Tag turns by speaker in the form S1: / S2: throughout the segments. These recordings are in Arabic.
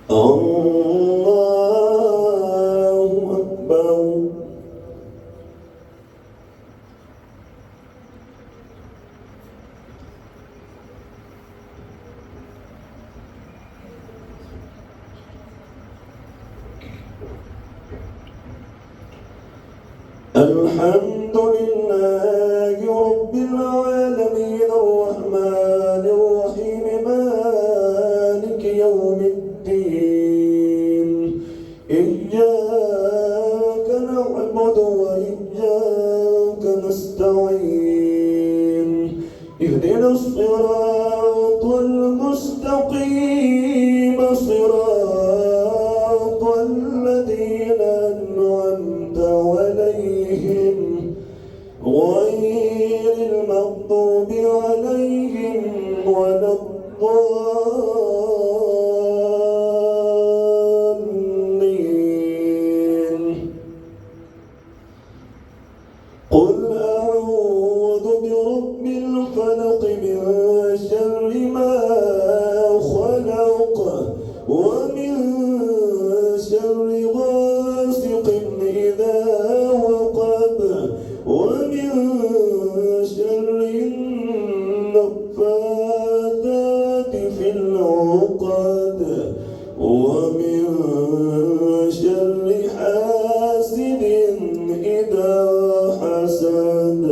S1: الله أكبر. الحمد لله رب العالمين الرحمن الرحيم مالك يوم الدين إياك نعبد وإياك نستعين اهدنا الصراط المستقيم صراط الذين أنعمت عليهم غير المغضوب عليهم ولا الضالين. قل أعوذ برب الفلق من شر ما خلق ومن شر غاسق إذا وقب ومن شر النفاثات في العقد ومن شر حاسد إذا حسد.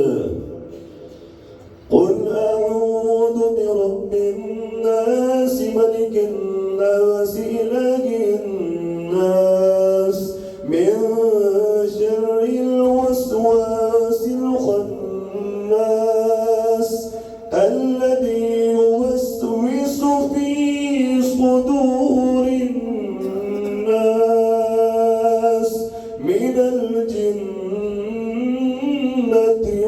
S1: قل أعوذ برب الناس ملك الناس إله الناس من شر الوسواس الخناس الذي يوسوس في صدور الناس من الجنة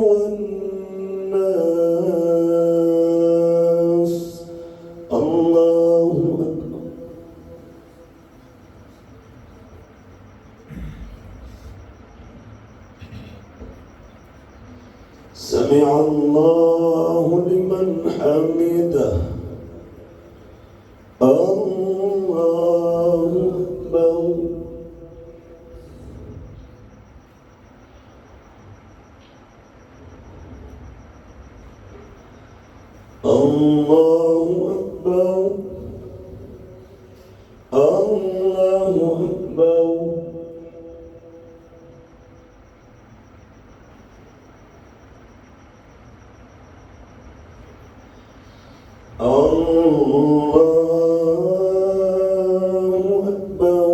S1: والناس. الله أكبر. سمع الله لمن حمده. الله أكبر. الله أكبر. الله أكبر. الله أكبر.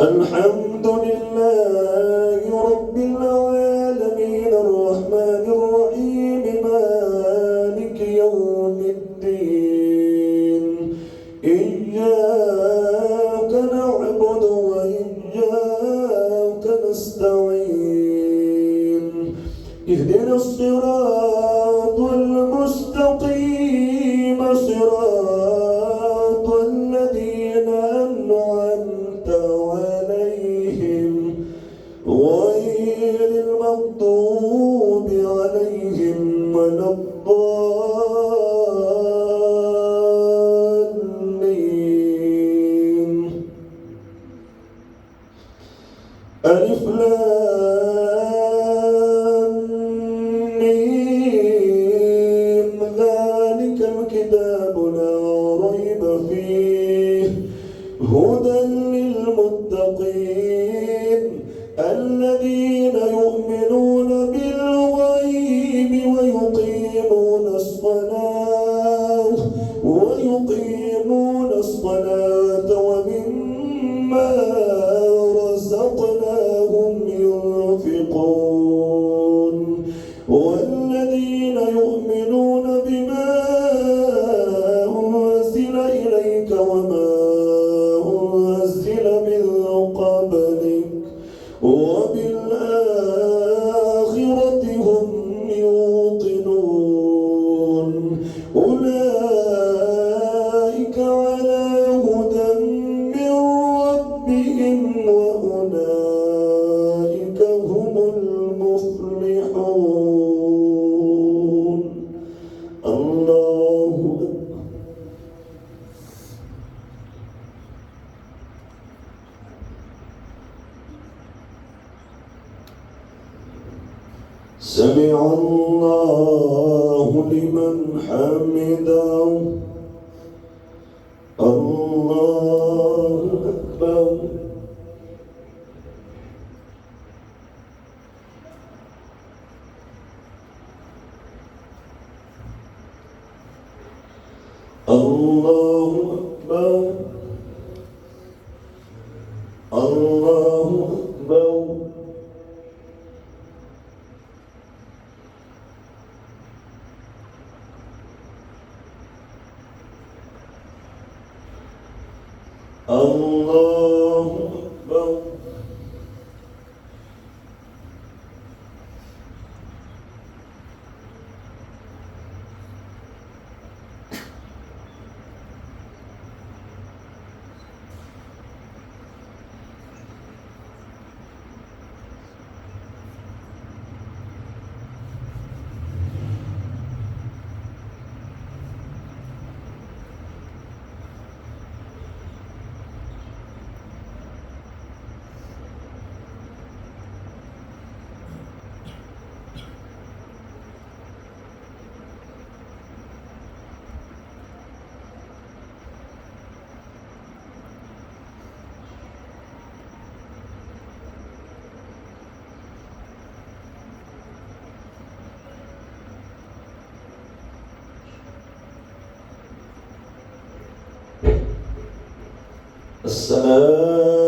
S1: الحمد لله رب العالمين الرحمن الرحيم مالك يوم الدين إياك نعبد وإياك نستعين اهدنا الصراط المستقيم صراط الذين أنعمت عليهم غير المغضوب عليهم ولا الضالين. ألف لام ميم ذلك الكتاب لا ريب فيه هدى للمتقين الذين يؤمنون بالغيب ويقيمون الصلاة ومما رزقناهم ينفقون والذين يؤمنون بما أنزل إليك وما أنزل من قبلك وبالآخرة هم يوقنون أولئك على هدى سمع الله لمن حمده الله أكبر الله أكبر الله أكبر الله أكبر السلام